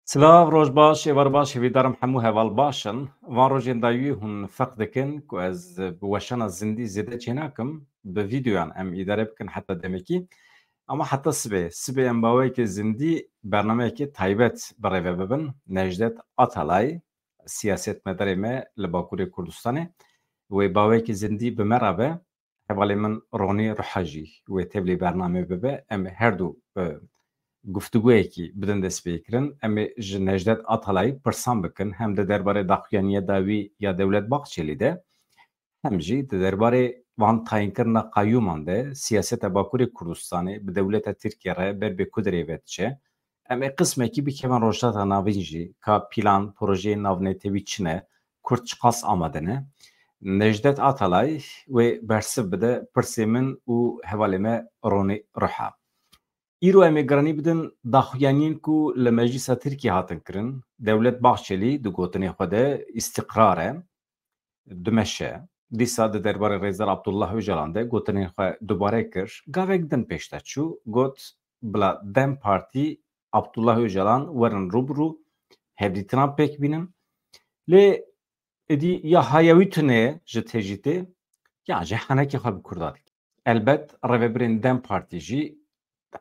Slav roj baş, evar baş, hevîdarim hemû heval başin. Van rojên dawî hûn feq dikin ku ez bi weşana zindî zêde çênakim, bi vîdyoyan em îdare bikin heta demekî. Ama heta sibê em baweyekê zindî bernameyekê taybet bi rêve bibin. Necdet Atalay, siyasetmedarê me li Bakurê Kurdistanê. Wê baweyekê zindî bi me re be. Hevalê min Ronî Ruha jî wê tevlî bername bibe. Em her du گفتگویەکی بدەن دەست پێکردن ئەمێ ji Necdet Atalayî pirsan bikin hem di derbarê daxuyaniya dawî ya Dewlet Baxçelî de hem jî di derbarê van tayînkirina qayyûman de siyaseta Bakurê Kurdistanê bi dewleta Tirkiye re ber bê Kudrê ve diçe. Em ê qismekî bikevin rojhilata navîn jî ka pîlan projeyên navnetewî çi ne, Kurd çi qas amade ne. Necdet Atalay wê bersiv bide pirsê min û hevalê me Ronî Ruha. îro em ê giranî bidin daxuyaniyên ku li Meclîsa Tirkiye hatin kirin, Dewlet Baxçelî di gotinê xwe de îstiqrar e, dimeşe. Dîsa di derbarê Rêzer Abdullah Öcalan de gotinên xwe dubare kir. Gavek din pêş te çû, got bila Dem Partî Abdullah Öcalan werin rûbirû hevdîtina pêk bînin. Lê êdî ya hayewî tune ji têjîtê ya ji henekê xwe bi Kurda dike. Elbet rêvebirên Dem Partî jî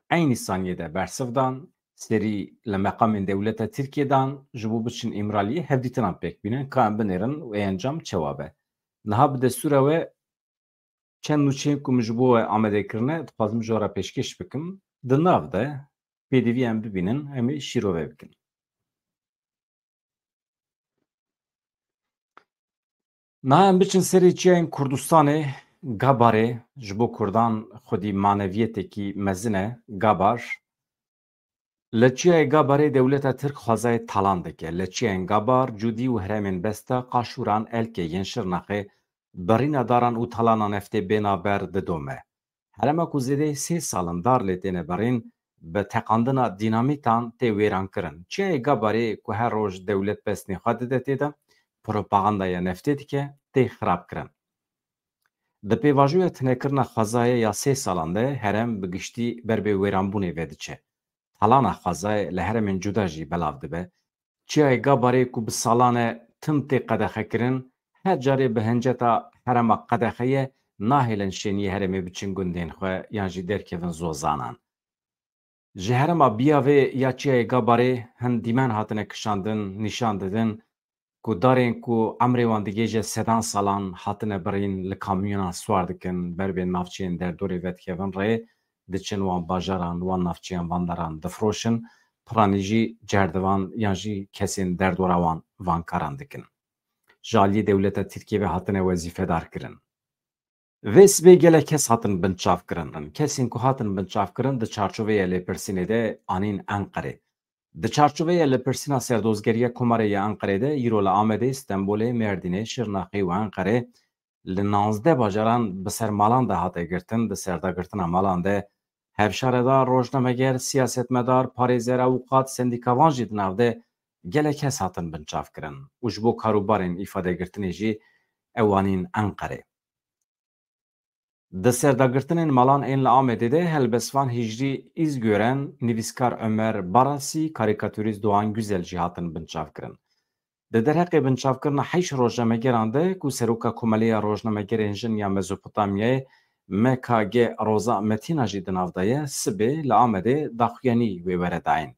aynı saniyede bersivdan serî li meqamên dewleta Tirkiye'dan ji bo biçin îmraliyê hevdîtina pêk bînin ka em binêrin û encam çawa be. Niha bi destûra we çend nûçeyên ku min ji bo we amadekirine dixwazim ji we re pêşkêş bikim. Di nav de pêdivî em bibînin em ê şîrove bikin. Niha em biçin serê çiyayên Kurdistanê Gabarê ji bo Kurdan xwedî maneviyetekî mezin e. Gabar li çiyayê Gabarê dewleta Tirk xwezayê talan dike. Li çiyayên Gabar, Cûdî û herêmên Besta, Qaşûran, Elkê yên Şirnexê birîna daran û talana neftê bênaber didome. Herêma ku zêdeyî 3 salin dar lê têne birîn, bi teqandina dînamîtan tê wêrankirin. Çiyayê Gabarê ku her roj dewlet pestnê xwe dide têde, propagandaya neftê dike, tê xirabkirin. Di pêvajoya tinekirina xwezayê ya 3 salan de herêm bi giştî ber bê wêranbûnê ve diçe. Talana xwezayê li herêmên cuda jî belav dibe. Çiyayê Gabarê ku bi salan e tim tê qedexekirin, her carê bi hinceta herêma qedexeyê nahêlin şeniyê herêmê biçin gundên xwe yan jî derkevin zozanan. Ji herêma Biyavê ya çiyayê Gabarê hin dîmen hatine kişandin, nîşan didin ku darên ku emrê wan digêje sedan salan hatine birîn li kamyonan swar dikin ber bê navçeyên derdorê ve dikevin rê diçin wan bajaran wan navçeyan vandaran difroşin piranî jî cerdivan yan jî kesên derdora wan vankaran dikin. Ji aliyê dewleta Tirkiye ve hatine wezîfedar kirin. Vê sibê gelek kes hatin binçavkirin. Kesên ku hatin binçavkirin di çarçoveyê lêpirsînê de anîn Enqerê. Di çarçoveyê lêpirsîna serdozgeriya Komarê ya Enqerê de îro li Amedê, Stenbolê, Mêrdînê, Şirnexê û Enqerê li 19 bajaran bi ser malan de hate girtin. Di serdagirtina malan de hevşaredar, rojnameger, siyasetmedar, parêzer, awqat, sendîkavan jî di nav de gelek kes hatin binçavkirin û ji bo karûbarên îfadegirtinê jî ew anîn Enqerê. Di serdagirtinên malan ên li Amedê de helbestvan hîjrî îz gören nivîskar Ömer Barasî, karîkatûrîst Doğan Güzel jî hatin binçavkirin. Di derheqê binçavkirina heş rojnamegeran de ku seroka Komeleya Rojnamegerên Jin ya Mezopotamyayê MKG Roza Metina jî di nav de ye, sibê li Amedê daxuyanî wê were dayîn.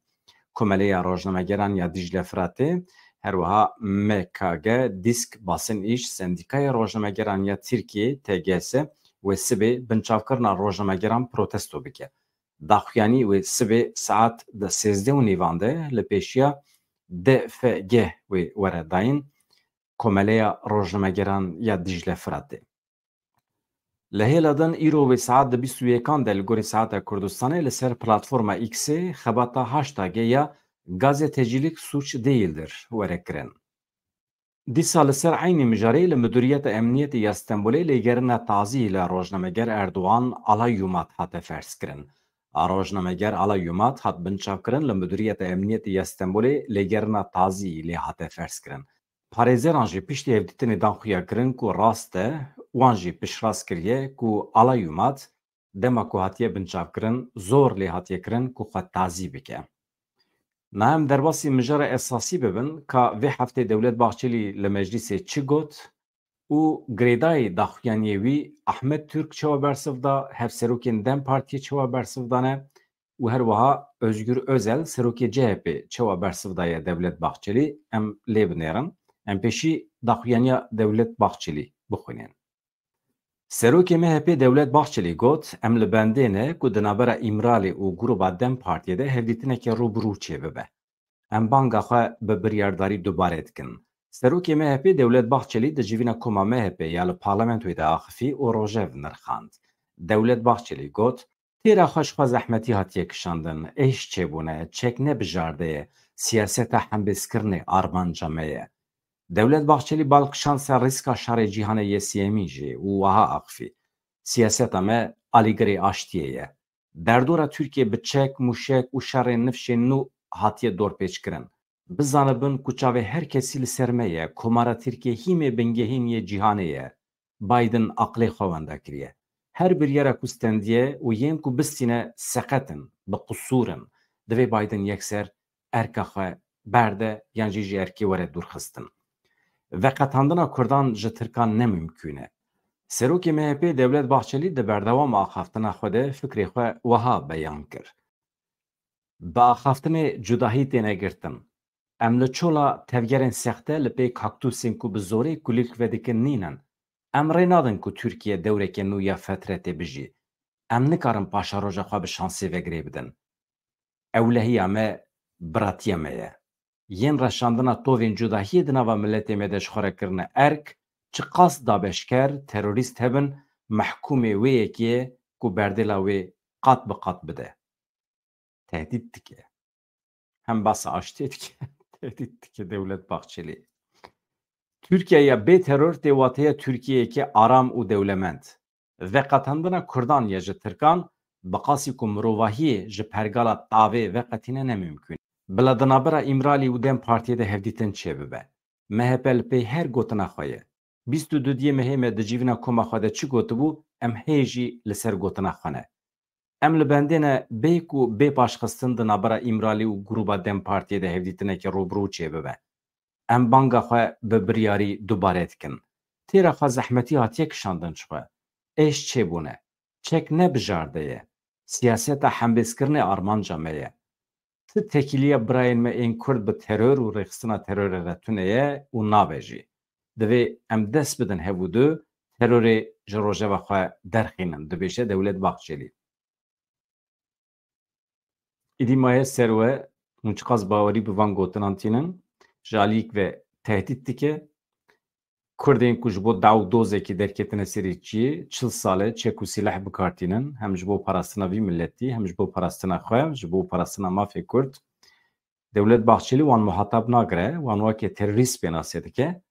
Komeleya Rojnamegeran ya Dicle Firatê, her wiha MKG Dîsk Basın İş Sendîkaya Rojnamegeran ya Tirkiye TGS wê sibê binçavkirina rojnamegeran protesto bike. Daxuyanî wê sibê saet di 13:30 de li pêşiya DFG wê were dayîn Komeleya Rojnamegeran ya Dicle Firatê. Li hêla din îro wê saet di 21 de li gorî saeta Kurdistanê li ser platforma X'ê xebata hashtagê ya gazetecilik suç değildir were kirin. Dîsa li ser aynî mijarê li Müdûriyeta Emniyetê ya Stenbolê lêgerina tazî li rojnameger Erdogan Alay Yumat hate ferskirin. Rojnameger Alay Yumat hat binçavkirin li Müdûriyeta Emniyetê ya Stenbolê lêgerina tazî lê hate ferskirin. Parêzeran jî piştî hevdîtinê dan xuya kirin ku rast e, wan jî piştrast kiriye ku Alay Yumat dema ku hatiye binçavkirin zor lê hatiye kirin ku xwe tazî bike. نام درباسی مجرى اساسی ببن که وی هفته دولت باخچلی لمجلس چی گوت او گریدای داخوانیوی احمد ترک چوا برسف دا هف سروکین دم پارتی چوا برسف دانه و هر وها özgür özel seroki CHP çava bersivdaya devlet Bahçeli em lêbinêrin em pêşî daxuyaniya devlet Bahçeli bixwînin. Serokê MHP devlet Bahçeli got em li bendêne ku di navbera İmralê û grupa Dem Partiyê de hevdîtineke rûbirû çê bibe. Em banga xwe bi biryardarî dubare dikin. Serokê MHP devlet Bahçeli di civîna koma MHP ya li parlamentoyê de axivî û rojev nirxand. Devlet Bahçeli got têra xwe ji xwe zehmetî hatiye kişandin, êş çêbûne, çek nebijardeye, siyaseta hembêzkirinê armanca me ye. Devlet Bahçeli balkişan ser rîska şerê cîhanê yesîyemî jî û wiha axivî. Siyaseta me alîgirê aştiyê ye. Derdora Tirkiye bi çek, mûşek û şerên nifşên nû hatiye dorpêçkirin. Bizanibin ku çavê her kesî li ser me ye, komara Tirkiye hîmê bingehîn yê cîhanê ye. Biden aqlê xwe wenda kiriye. Her bir yere ku stendiye û yên ku bistîne seqetin, bi qusûrin, divê Biden yekser erka xwe berde yan jî ji erkê were dûrxistin. Veqetandina Kurdan ji Tirkan nemimkün e. Serokê MHP Devlet Bahçeli di berdewama axaftina xwe de fikrê xwe wiha beyan kir. Bi axaftinê cudahî têne girtin. Em li çola tevgerên sexte li pêk haktûsên ku bi zorê kulîlk vedikin nînin. Em rê nadin ku Tirkiye dewrekê nû ya fetretê bijî. Em nikarin paşa roja xwe bi şansê vegerê bidin. Ewlehiya me biratiya me ye. Yên reşandina tovên cudahiyê di nava milletê me de ji xwerekirine erk, çi qas dabeşker, terorîst hebin, mehkûmê wê yekî ye ku berdêla wê qat bi qat bide. Tehdît dike. Hem basa aştiyê dike, tehdît dike Devlet Bahçeli. Türkiye'ye bê terör tê wateya Tirkiyeyekê aram û dewlemend. Veqetandina Kurdan ya ji Tirkan bi qasî ku mirovahiyê ji pergala tavê veqetîne nemimkün. Bila di navbera İmralî û Dem Partiyê de hevdîtin çê bibe. MHP li pê her gotina xwe ye. 22 Mehê me di civîna koma xwe de çi gotibû em hê jî li ser gotina xwe ne. Em li bendêne bê ku bê paşxistin di navbera İmralî û grupa Dem Partiyê de hevdîtineke rûbirû çê bibe. Em banga xwe bi biryarî dubare dikin. Têra xwe zehmetî hatiye kişandin çi xwe. Êş çêbûne. Çek nebijarde ye. Siyaseta hembêzkirinê armanca me ye. Ti tekiliya birayên me ên Kurd bi terör û rêxistina terorê re tune ye û nabe jî. Divê em dest bidin hevûdû terorê ji rojeva xwe derxînin, dibêje Devlet Bahçeli. Îdî maye ser we hûn çi qas bawerî bi van gotinan tînin, ji aliyîk ve tehdît dike. Kurdên ku ji bo daw dozekî derketine serê çiyê, 40 sale çek û sîleh bikartînin, hem ji bo parastina vî milletî, hem ji bo parastina xwe, ji bo parastina mafê Kurd. Devlet Bahçeli wan muhatap nagire, wan wekî terorîst pênasê dike,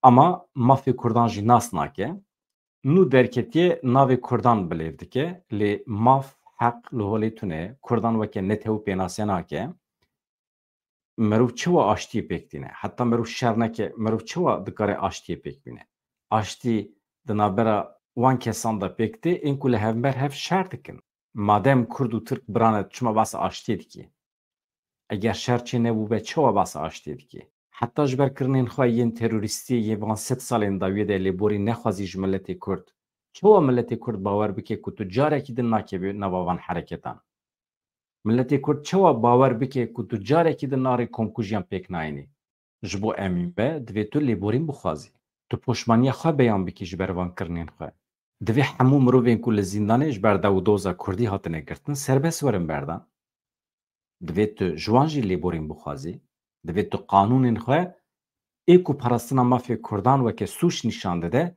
ama mafê Kurdan jî nas nake. Nû derketiye navê Kurdan bilêv dike, lê maf heq li holê tune, Kurdan weke netew pênasê nake. Merov çawa aştiyê pêk tîne, heta merov şer neke, merov çawa dikare aştiyê pêk bîne. Aştî di navbera wan kesan da pêk tê, ên ku li hevber hev şer dikin. Madem Kurd û Tirk birane çima basa aştiyê dikî. Eger şer çê nebû be çawa basa aştiyê dikî. Heta ji ber kirinên xwe yên terorîstî yê van 100 salên dawiyê de lêborî nexwazî ji milletê Kurd. Çawa milletê Kurd bawer bike ku tu carekî din nakeve nava van hereketan. Milletê Kurd çawa bawer bike ku tu carekî din narê komkujiyan pêk nayînî. Ji bo emîn be divê tu lêborîn bixwazî. Tu poşmaniya xwe beyan bikî ji ber vankirinên xwe. Divê hemû mirovên ku li zîndanê ji ber dewdoza Kurdî hatine girtin serbest werin berdan. Divê tu ji wan jî lêborîn bixwazî. Divê tu qanûnên xwe ê ku parastina mafê Kurdan weke sûç nîşan dide,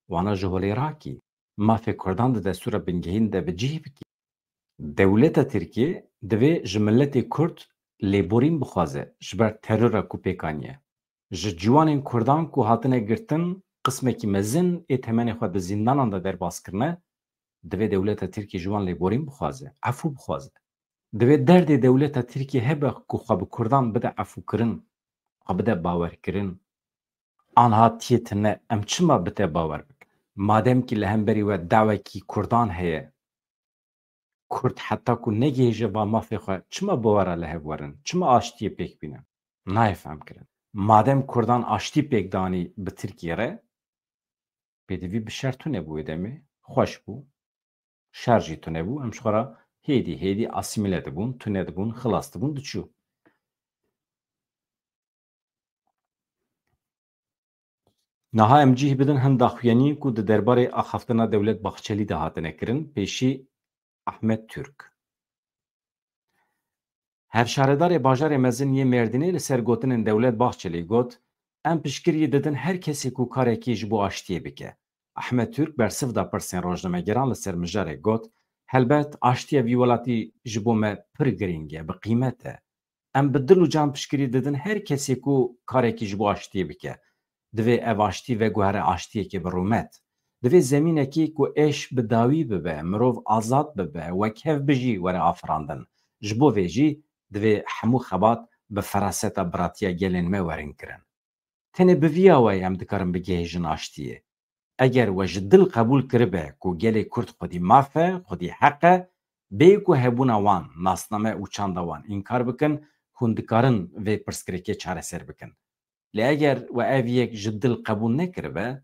wana ji holê rakî. Mafê Kurdan di destûra bingehîn de bi cih bikî. Dewleta Tirkiye divê ji milletê Kurd lêborîn bixwaze ji ber terora ku pêkaniye. Ji ciwanên Kurdan ku hatine girtin qismekî mezin ê temenê xwe di zîndanan de derbas kirine, divê dewleta Tirkiye ji wan lêborîn bixwaze, efû bixwaze. Divê derdê dewleta Tirkiye hebe ku xwe bi Kurdan bide efûkirin, xwe bide bawerkirin. Anha tiyê tune em çima bide bawer bikin? Madem ki li hemberî we dawekî Kurdan heye, Kurd heta ku negêje va mafê xwe çima bawara li hev werin? Çima aştiyê pêk bînin? Nayê fehm kirin. Madem Kurdan aştî pêk danî bi Tirkiye re, pêdivî bi şer tune bûye demê, xweş bû, şer jî tune bû, em ji xwe re hêdî asîmîle dibûn, tune dibûn, xilas dibûn, diçû. Niha em cih bidin hin daxuyanî ku di derbarê axaftina Dewlet Baxçelî de hatine kirin, pêşî Ahmet Türk. Hevşaredarê bajarê mezin yê Mêrdînê li ser gotinên Dewlet Baxçelî got, em piştgirî didin her kesê ku karekî ji bo aştiyê bike. Ahmet Türk bersiv da pirsên rojnamegeran li ser mijarê got, helbet aştiya vî welatî ji bo me pir girîng e, bi qîmet e. Em bi dil û can piştgirî didin her kesê ku karekî ji bo aştiyê bike. Divê ev aştî veguhere aştiyekê bi rûmet. Divê zemînekî ku êş bi dawî bibe, mirov azad bibe, wekhev bijî were afirandin. Ji bo vê jî divê hemû xebat bi feraseta biratiya gelên me werin kirin. Tenê bi vîya we em dikarin bigihêjin aştiyê. Eger we ji dil qebûl kiribe ku gelê Kurd xwedî maf e, xwedî heq e, bêyî ku hebûna wan, nasname û çanda wan înkar bikin, hûn dikarin vê pirsgirêkê çareser bikin. Lê eger we ev yek ji dil qebûl nekiribe,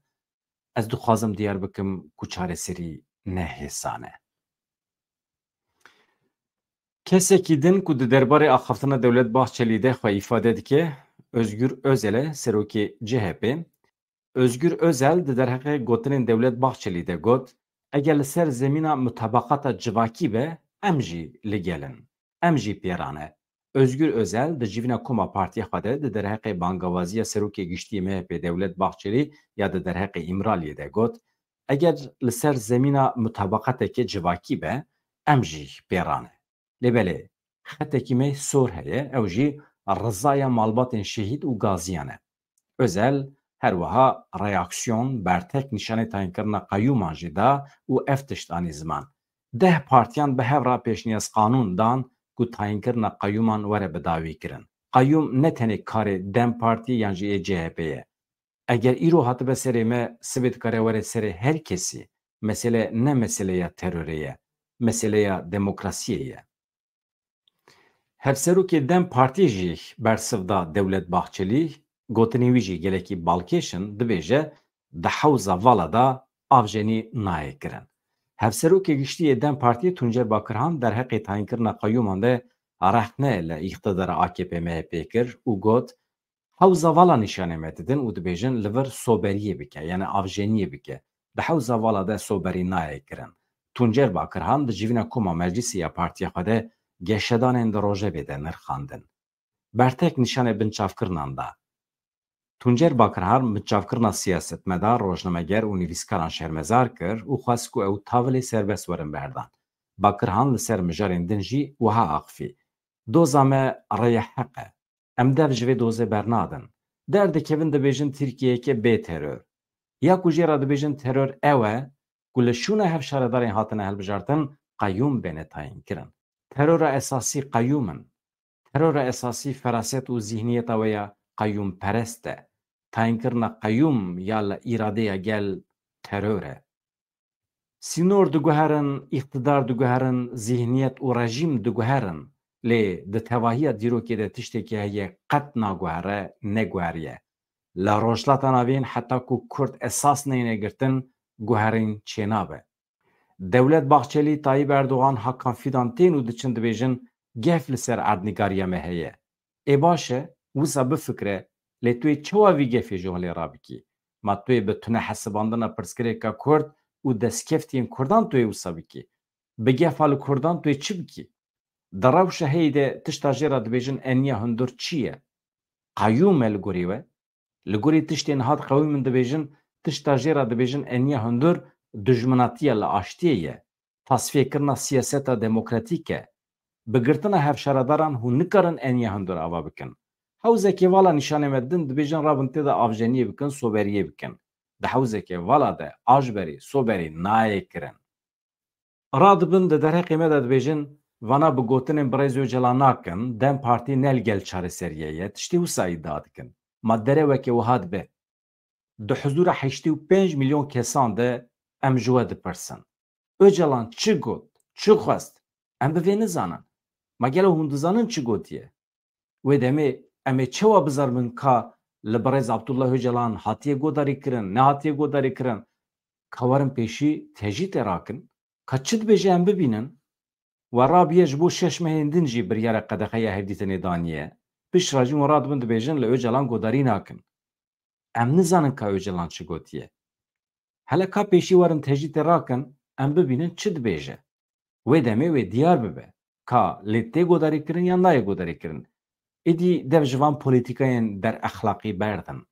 ez dixwazim diyar bikim ku çareserî ne hêsan e. Kesekî din ku di derbarê axaftina Dewlet Baxçelî de xwe îfade dike, Özgür Özel e, serokê CHP. Özgür Özel di derheqê gotinên Dewlet Baxçelî de got, eger li ser zemîna mutabaqata civakî be, em jî li gelin. Em jî pêran e. Özgür Özel di civîna Koma Partiya xwe de di derheqê bangewaziya serokê giştî MHP Dewlet Baxçelî ya di derheqê İmraliyê de got, eger li ser zemîna mutabaqatekê civakî be, em jî pêran e. Lêbelê xetekî me sor heye, ew jî rizaya malbatên şehîd û gaziyan e. Özel her wiha reaksiyon bertek nîşanê tayînkirina qeyûman jî da û ev tiştanî ziman. 10 partiyan bi hev re pêşniyaz qanûn dan ku tayînkirina qeyûman were bi dawî kirin. Qeyûm ne tenê karê Dem Partî yan jî CHP ye. Eger îro hatibe serê me, sibê dikare were serê her kesî. Mesele ne meseleya terorê ye, meseleya demokrasiyê ye. Hevserokê Dem Partî jî bersiv da Dewlet Baxçelî, gotinê wî jî gelekî balkêşin, dibêje di hewza vala da avjenî nayê kirin. Hevserokê giştî Dem Partî Tuncer Bakirhan derheqê tayînkirina qeyûman de rehne li îxtidara AKP MHP kir û got, hewza vala nîşanê me didin û dibêjin li vir soberiyê bike, yani avjeniyê bike. Di hewza vala de soberî nayê kirin. Tuncer Bakirhan di civîna Koma Meclîsê ya partiya xwe de geşedanên di rojevê de nirxandin. Bertek nîşanê binçavkirinan da. Tuncer Bakirhan binçavkirina siyasetmedar, rojnameger û nivîskaran şermezar kir û xwest ku ew tavilê serbest werin berdan. Bakirhan li ser mijarên din jî wiha axivî. Doza me rêya heq e. Em dev ji vê dozê bernadin. Derdikevin dibêjin Tirkiyeyeke bê teror. Ya ku jê re dibêjin teror ew e ku li şûna hevşaredarên hatine hilbijartin, qeyûm bêne tayînkirin. Terora esasî qeyûm in. Terora esasî feraset û zihniyeta we ya qeyûmperest e. Tayînkirina qeyûm ya li îradeya gel teror e. Sînor diguherin, îqtidar diguherin, zihniyet û rejîm diguherin, lê di tevahiya dîrokê de tiştekî heye qet naguhere, neguheriye. Li rojhilata navên heta ku Kurd esas neyne girtin, guherîn çênabe. Dewlet Baxçelî Tayyip Erdogan Hakan Fidan tên û diçin dibêjin gef li ser erdnîgariya me heye. Ê baş e, wisa bifikre, lê tu yê çawa vî gefê ji holê rabikî? Ma tu yê bi tune hesibandina pirsgirêka Kurd û destkeftiyên Kurdan tu yê wisa bikî? Bi gefa li Kurdan tu yê çi bikî? Di rewşa heyê de tişta jê re dibêjin eniya hundir çi ye? Qeyûm e li gorî we? Li gorî tiştên hat qewî min dibêjin tişta jê re dibêjin eniya hundir dijminatiya li aştiyê ye. Tasfiyekirina siyaseta demokratîk e. Bigirtina hevşaredaran hûn nikarin eniya hundir ava bikin. Hewzekê vala nîşanê me din dibêjin rabin tê de avjeniyê bikin, soberiyê bikin. Di hewzekê vala de ajberî, soberî nayê kirin. Radibin di derheqê me de dibêjin vana bi gotinên Birêz Öcalan nakin, Dem Partî nel gel çareseriyê ye, tiştî wisa îdia dikin. Ma derewekê wiha dibe. Di huzûra 85 milyon kesan de em ji we dipirsin. Öcalan çi got, çi xwest, em bi vê nizanin ma gelo hûn dizanin çi gotiye wê demê em ê çawa bizarbin ka li birêz Abdullah Öcalan hatiye godarî kirin nehatiye godarî kirin ka werin pêşî tejî te rakin ka çi dibêje em bibînin we rabiye ji bo 6 mehên din jî biryara qedexeya hevdîtinê daniye piştre jî wan radibin dibêjin li Öcalan godarî nakin em nizanin ka Öcalan çi gotiye hele ka pêşî werin tejî te rakin em bibînin çi dibêje wê demê wê diyar bibe ka lê tê godarî kirin yan nayê godarî kirin êdî dev ji van polîtîkayên derexlaqî berdin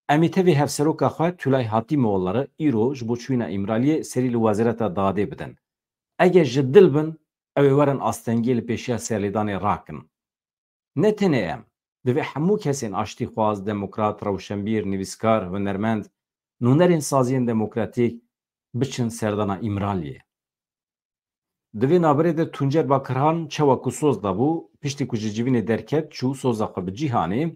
em ê tevê hevseroka xwe Tülay Hatîmoğulları îro ji bo çûna îmraliyê serî li Wezareta Dadê bidin eger ji dil bin ew ê werin astengiyê li pêşiya serlêdanê rakin ne tenê em divê hemû kesên aştîxwaz demokrat rewşenbîr nivîskar hunermend nûnerên saziyên demokratîk biçin serdana îmraliyê divê naberê de Tuncer Bakirhan çawa ku soz dabû piştî ku ji civînê derket çû soza xwe bi cîhanê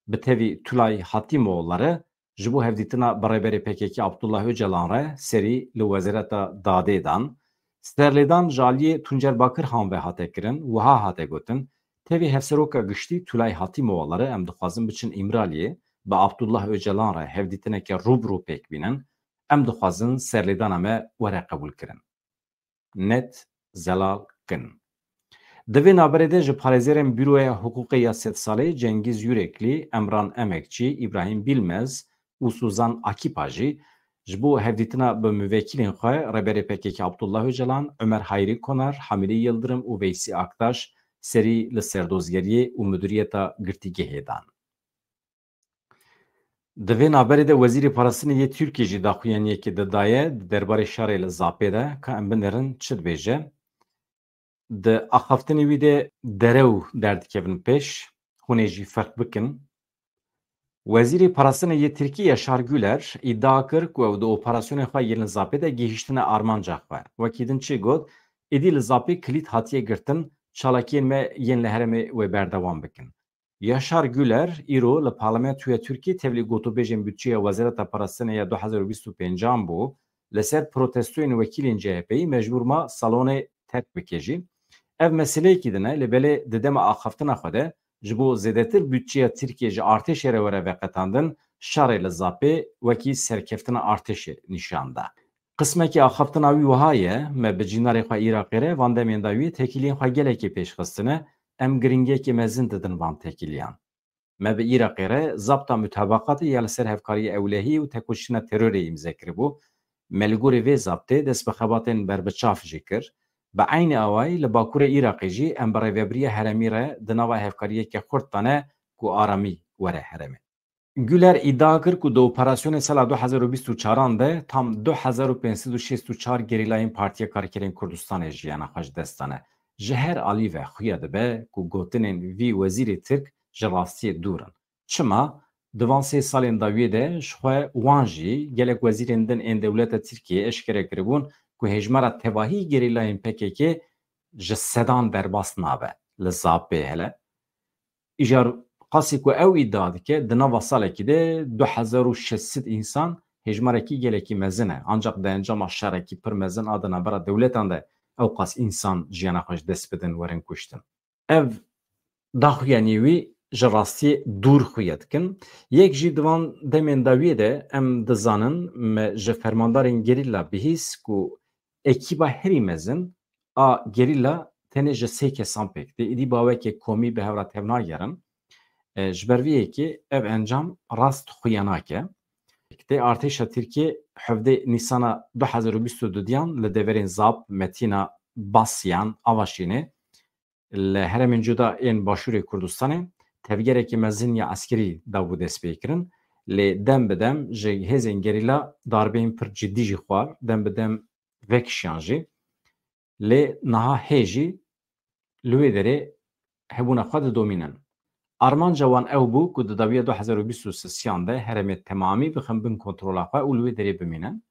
bi tevî Tülay Hatîmoğulları ji bo hevdîtina birêberê PKK Abdullah Öcalan re serî li Wezareta Dadê dan sterlêdan ji aliyê Tuncer Bakirhan ve hate kirin wiha hate gotin tevî hevseroka giştî Tülay Hatîmoğulları em dixwazin biçin îmraliyê bi Abdullah Öcalan re hevdîtineke rûbirû pêk bînin em dixwazin serlêdana me were qebûl kirin net zelal kin divê naberê de ji parêzerên Büroya Hukukê ya Sed Salê Cengiz Yürekli, Emran Emekçi, İbrahim Bilmez û Suzan Akipa jî ji bo hevdîtina bi müvekkilên xwe reberê PKK Abdullah Öcalan, Ömer Hayrî Konar, Hamîlî Yıldırım û Veysî Aktaş serî li serdozgeriyê û müdîriyeta girtîgehê dan. Divê naberê de Wezîrê Parastinê yê Tirkiye jî daxuyaniyekê di daye di derbarê şarê li Zapê de ka em binerin çi dibêje di axaftinê wî de dere û derdikevin pêş hûn ê jî ferq bikin Wezîrê Parastinê yê Tirkiye Yaşar Güler îdia kir ku ew di operasyonên xwe yên li Zapê de gihîştine armanca xwe wekî din çi got êdî li Zapê kilît hatiye girtin çalakiyên me yên li herêmê wê berdewam bikin Yaşar Güler îro li Parlamentoya Tirkiye tevlî gotûbêjên bütçeya Wezareta Parastinê ya 2025 bû li ser protestoyên wekîlên CHP'yî mecbûr ma salonê terk bike jî ev meseleyekî din e li belê di dema axaftina xwe de ji bo zêdetir bütçeya Tirkiye ji artêşê re were veqetandin şarê li Zapê wekî serkeftina artêşê nîşan da. Qismekî axaftina wî wiha ye me bi cînarê xwe Iraqê re van demên da wî tekiliyên xwe gelekî pêşxistine em giringekî mezin didin van tekiliyan. Me bi Iraqê re zabta mütabaqatê ya li ser hevkariyê ewlehî û tekoşîna terorê îmze kiribû me li gorî vê zabtê dest bi xebatên berbiçav jî kir bi aynî awayî li Bakurê Iraqê jî em bi rêveberiya herêmî re di nava hevkariyeke xurt dane ku aramî were herêmê. Güler îdia kir ku di operasyonê sala 2024 de tam 2564 gerîlayên Partiya Karkerên Kurdistanê jiyana xwe ji dest dane. Ji her alî ve xuya dibe ku gotinên vî wezîrê Tirk ji rastiyê dûr in. Çima di van sê salên dawiyê de ji xwe wan jî gelek wezîrên din ên dewleta Tirkiye eşkere kiribûn ku hejmara tevahî gerîlayên PKK ji sedan derbas nabe li Zapê hele. Îjar qasî ku ew îdia dike di nava salekî de 2600 însan hejmarekî gelekî mezin e ancak di encama şerekî pir mezin a di navbera dewletan de ew qas însan jiyana xwe ji dest bidin werin kuştin. Ev daxuyanî wî ji rastiyê dûr xuya dikin. Yek jî di van demên dawiyê de em dizanin me ji fermandarên gerîla bihîst ku ekîba herî mezin a gerîla tenê ji sê kesan pêk de êdî bawekê komî bi hevra tev nagerin ji ber vê yekê ev encam rast xuya nake tê artêşa Tirkiye hevdê Nîsana 2022 li deverên Zap, Metina, Basyan, Avaşînê li heremên cuda ên Başûrê Kurdistanê tevgerekî mezin ya askerî dabû dest pê kirin lê dem bi dem ji hêzên gerîla darbeyên pir ciddî jî xwar dem bi dem vekişiyan jî lê niha hê jî li wê derê hebûna xwe didomînin. Armanca wan ew bû ku di dawiya 2023 de heremê temamî bixin bin kontrola xwe û li wê derê bimînin.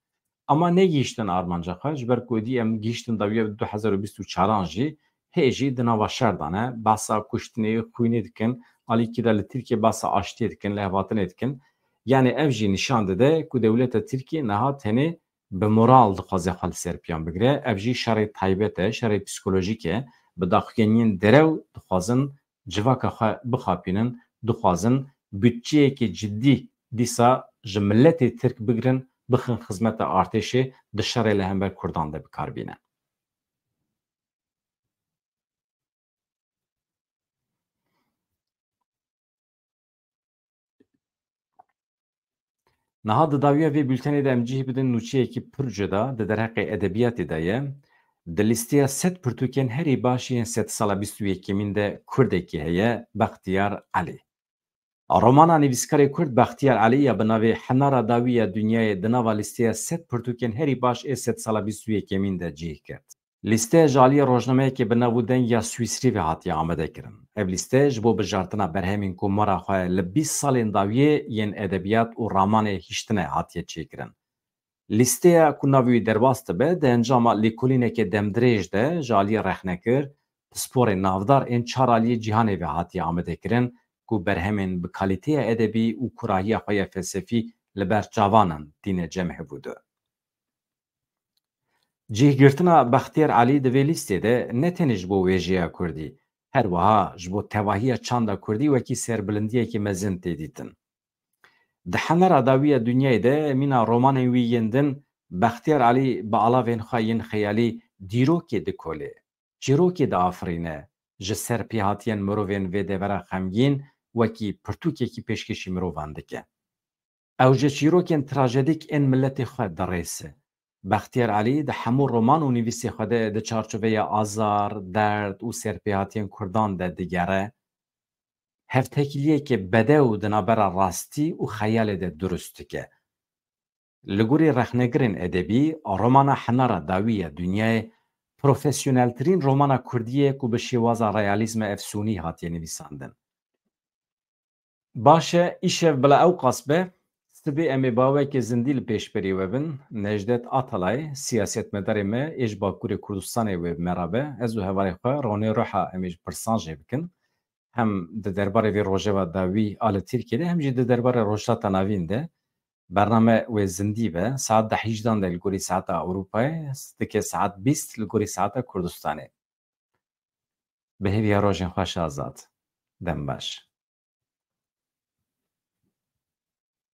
Ama negihîştin armanca xwe ji ber ku êdî em gihîştin dawiya 2024 jî hê jî di nava şer dane behsa kuştinê xwînê dikin alîkî de li Tirkiye behsa aştiyê dikin li hevatinê dikin. Yani ev jî nîşan dide ku dewleta Tirkiye niha tenê bi moral dixwaze xwe li ser piyan bigire, ev jî şerê taybet e, şerê psikolojîk e. Bi daxuyaniyên derew dixwazin civaka xwe bixapînin, dixwazin bütçeyekî ciddî dîsa ji milletê Tirk bigirin, bixin xizmeta artêşê di şerê li hember Kurdan de bikarbîne. Niha di dawiya vê bültenê de em cih bidin nûçeyekî pir cuda di derheqê edebiyatê de ye. Di lîsteya sed pirtûkên herî baş yên sedsala bîst û yekemîn de Kurdekî heye, Bextiyar Elî. Romana nivîskarê Kurd Bextiyar Elî ya bi navê Hinara Dawî ya Dunyayê di nava lîsteya sed pirtûkên herî baş ê sedsala bîst û yekemîn de cih kir. Lîsteya ji aliyê rojnameyekê bi nav û denga Swîsrî ve hatiye amadekirin. Ev lîste ji bo bijartina berhemên komara xwe li 20 salên dawiyê yên edebiyat û ramanê hîştinê hatiye çêkirin. Lîsteya ku navê wî derbas dibe di encama lêkolînekê demdirêj de ji aliyê rexnekir, pisporên navdar ên çar aliyê cîhanê ve hatiye amadekirin ku berhemên bi kalîteya edebî û kurahiya xwe ya felsefî li ber çavanan tîne cem hebû. Cihgirtina Bextiyar Elî di vê lîstê de ne tenê ji bo wêjeya Kurdî, her wiha ji bo tevahiya çanda Kurdî wekî serbilindiyekî mezin tê dîtin. Di Hinara Dawî ya Dunyayê de mîna romanên wî yên din, Bextiyar Elî bi alavên xwe yên xeyalî dîrokê dikolê, çîrokê diafirîne, ji ser pêhatiyên mirovên vê devera xemgîn wekî pirtûkekî pêşkêşî mirovan dike. Ew ji çîrokên trajedîk ên milletê xwe dirêse. Bextiyar Elî di hemû roman û nivîsê xwe de di çarçoveya azar, derd û serpêhatiyên Kurdan de digere, hevtekiliyekê bedew di navbera rastî û xeyalê de durust dike. Li gorî rexnegirên edebî, romana Hinara Dawî ya Dunyayê profesyoneltirîn romana Kurdî ye ku bi şêwaza realîzma efsûnî hatiye nivîsandin. Baş e, îşev bila ew qas be, sibê em ê bawekê zindî li pêşberî we bin. Necdet Atalay, siyasetmedarê me ê ji Bakurê Kurdistanê wê merabe. Ez û hevalê xwe Ronê Ruha em ê ji pirsan jê bikin. Hem di derbarê vê rojeva dawî a li Tirkiyeyê de hem jî di derbarê rojhilata navîn de. Bername wê zindî be, saet 18 de li gorî saeta Ewropayê, dike saet 20 li gorî saeta Kurdistanê. Bi hêviya rojên xweş azad. Dem baş.